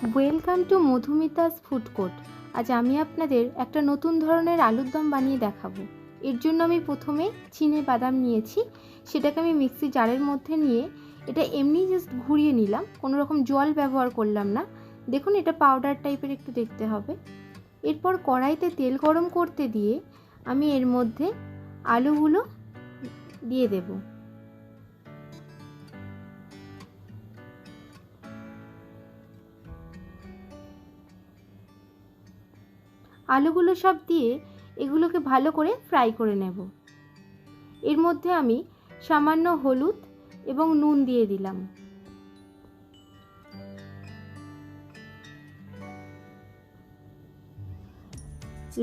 Welcome to Madhumita's food court. আজ আমি আপনাদের একটা নতুন ধরনের আলুর দম বানিয়ে দেখাবো। এর জন্য আমি প্রথমে চিনে বাদাম নিয়েছি, সেটাকে আমি মিক্সি জারের মধ্যে নিয়ে এটা এমনি জাস্ট ঘুরিয়ে নিলাম, কোনো রকম জল ব্যবহার করলাম না। দেখুন এটা পাউডার টাইপের একটু দেখতে হবে। এরপর কড়াইতে তেল গরম করতে দিয়ে আমি এর মধ্যে আলুগুলো দিয়ে দেবো। আলুগুলো সব দিয়ে এগুলোকে ভালো করে ফ্রাই করে নেব। এর মধ্যে আমি সামান্য হলুদ এবং নুন দিয়ে দিলাম।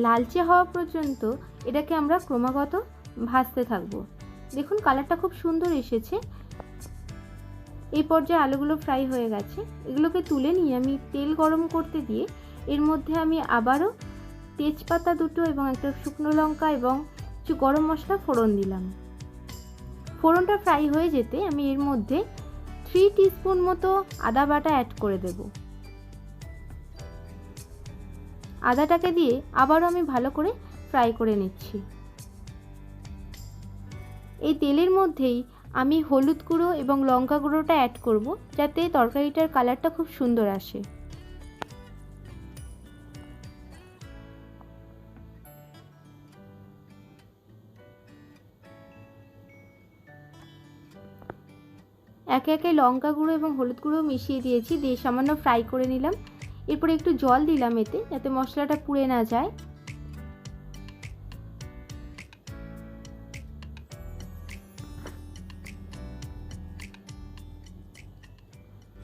লালচে হওয়া পর্যন্ত এটাকে আমরা ক্রমাগত ভাজতে থাকবো। দেখুন কালারটা খুব সুন্দর এসেছে। এই পর্যায়ে আলুগুলো ফ্রাই হয়ে গেছে, এগুলোকে তুলে নিয়ে আমি তেল গরম করতে দিয়ে এর মধ্যে আমি আবারও তেজপাতা দুটো এবং একটা শুকনো লঙ্কা এবং কিছু গরম মশলা ফোড়ন দিলাম। ফোড়নটা ফ্রাই হয়ে যেতে আমি এর মধ্যে 3 টিস্পুন মতো আদা বাটা অ্যাড করে দেব। আদাটাকে দিয়ে আবারও আমি ভালো করে ফ্রাই করে নিচ্ছি। এই তেলের মধ্যেই আমি হলুদ গুঁড়ো এবং লঙ্কা গুঁড়োটা অ্যাড করব, যাতে তরকারিটার কালারটা খুব সুন্দর আসে। একে একে লঙ্কা গুঁড়ো এবং হলুদ গুঁড়ো মিশিয়ে দিয়েছি, দিয়ে সামান্য ফ্রাই করে নিলাম। এরপরে একটু জল দিলাম এতে, যাতে মশলাটা পুড়ে না যায়।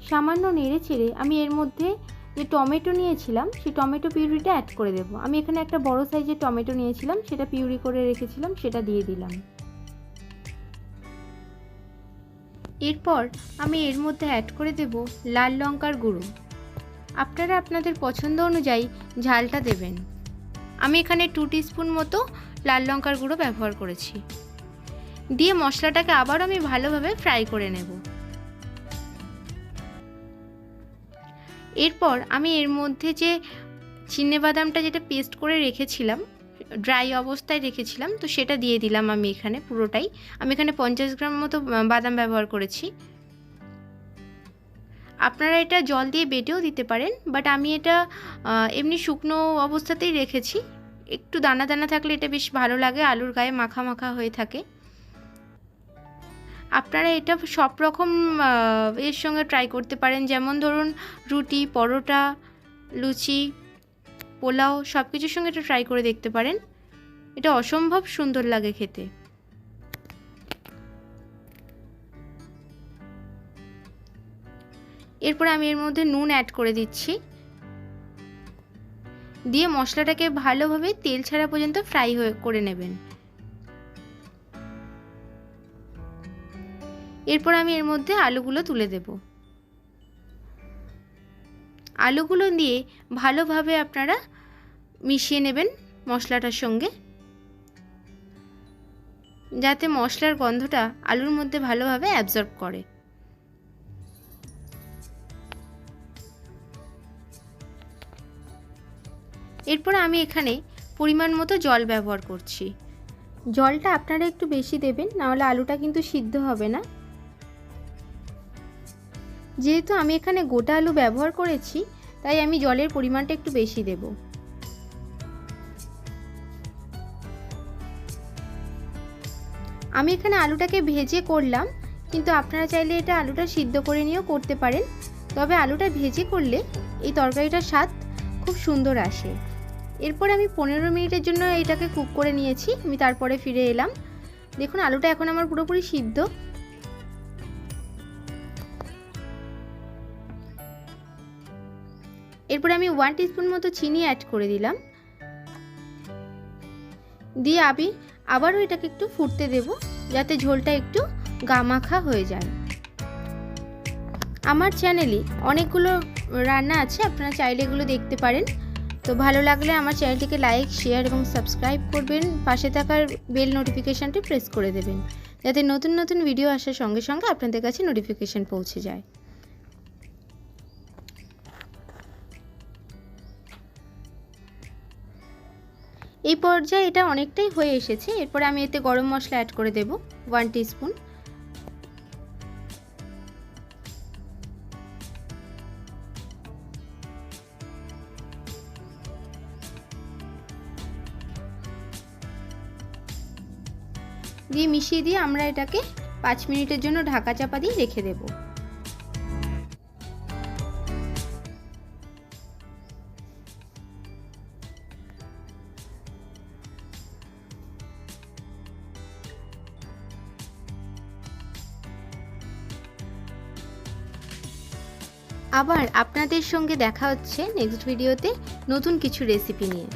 সামান্য নেড়ে চেড়ে আমি এর মধ্যে যে টমেটো নিয়েছিলাম সেই টমেটো পিউরিটা অ্যাড করে দেব। আমি এখানে একটা বড় সাইজের টমেটো নিয়েছিলাম, সেটা পিউরি করে রেখেছিলাম, সেটা দিয়ে দিলাম। এরপর আমি এর মধ্যে অ্যাড করে দেব লাল লঙ্কার গুঁড়ো। আপনারা আপনাদের পছন্দ অনুযায়ী ঝালটা দেবেন। আমি এখানে 2 টিস্পুন মতো লাল লঙ্কার গুঁড়ো ব্যবহার করেছি। দিয়ে মশলাটাকে আবার আমি ভালোভাবে ফ্রাই করে নেব। এরপর আমি এর মধ্যে যে চিনেবাদামটা যেটা পেস্ট করে রেখেছিলাম, ড্রাই অবস্থায় রেখেছিলাম, তো সেটা দিয়ে দিলাম আমি এখানে পুরোটাই। আমি এখানে 50 গ্রাম মতো বাদাম ব্যবহার করেছি। আপনারা এটা জল দিয়ে বেটেও দিতে পারেন, বাট আমি এটা এমনি শুকনো অবস্থাতেই রেখেছি। একটু দানা দানা থাকলে এটা বেশ ভালো লাগে, আলুর গায়ে মাখা মাখা হয়ে থাকে। আপনারা এটা সব রকম এর সঙ্গে ট্রাই করতে পারেন, যেমন ধরুন রুটি, পরোটা, লুচি, পোলাও সব কিছুর সঙ্গে এটা ট্রাই করে দেখতে পারেন। এটা অসম্ভব সুন্দর লাগে খেতে। এরপর আমি এর মধ্যে নুন অ্যাড করে দিচ্ছি, দিয়ে মশলাটাকে ভালোভাবে তেল ছাড়া পর্যন্ত ফ্রাই করে নেবেন। এরপর আমি এর মধ্যে আলুগুলো তুলে দেব। আলুগুলো দিয়ে ভালোভাবে আপনারা মিশিয়ে নেবেন মশলাটার সঙ্গে, যাতে মশলার গন্ধটা আলুর মধ্যে ভালোভাবে অ্যাবজর্ব করে। এরপর আমি এখানে পরিমাণ মতো জল ব্যবহার করছি। জলটা আপনারা একটু বেশি দেবেন, নাহলে আলুটা কিন্তু সিদ্ধ হবে না। যেহেতু আমি এখানে গোটা আলু ব্যবহার করেছি, তাই আমি জলের পরিমাণটা একটু বেশি দেব। আমি এখানে আলুটাকে ভেজে করলাম, কিন্তু আপনারা চাইলে এটা আলুটা সিদ্ধ করে নিয়েও করতে পারেন। তবে আলুটা ভেজে করলে এই তরকারিটার স্বাদ খুব সুন্দর আসে। এরপর আমি 15 মিনিটের জন্য এটাকে কুক করে নিয়েছি। আমি তারপরে ফিরে এলাম। দেখুন আলুটা এখন আমার পুরোপুরি সিদ্ধ। এরপর আমি 1 টিস্পুন মতো চিনি অ্যাড করে দিলাম, দিয়ে আমি আবারও এটাকে একটু ফুটতে দেব, যাতে ঝোলটা একটু গামাখা হয়ে যায়। আমার চ্যানেলে অনেকগুলো রান্না আছে, আপনারা চাইলে এগুলো দেখতে পারেন। তো ভালো লাগলে আমার চ্যানেলটিকে লাইক, শেয়ার এবং সাবস্ক্রাইব করবেন। পাশে থাকার বেল নোটিফিকেশানটি প্রেস করে দেবেন, যাতে নতুন নতুন ভিডিও আসার সঙ্গে সঙ্গে আপনাদের কাছে নোটিফিকেশান পৌঁছে যায়। এই পর্যায়ে এটা অনেকটাই হয়ে এসেছে। এরপরে আমি এতে গরম মশলা অ্যাড করে দেব 1 টিস্পুন। দিয়ে মিশিয়ে দিয়ে আমরা এটাকে 5 মিনিটের জন্য ঢাকা চাপা দিয়ে রেখে দেব। আবার আপনাদের সঙ্গে দেখা হচ্ছে নেক্সট ভিডিওতে নতুন কিছু রেসিপি নিয়ে।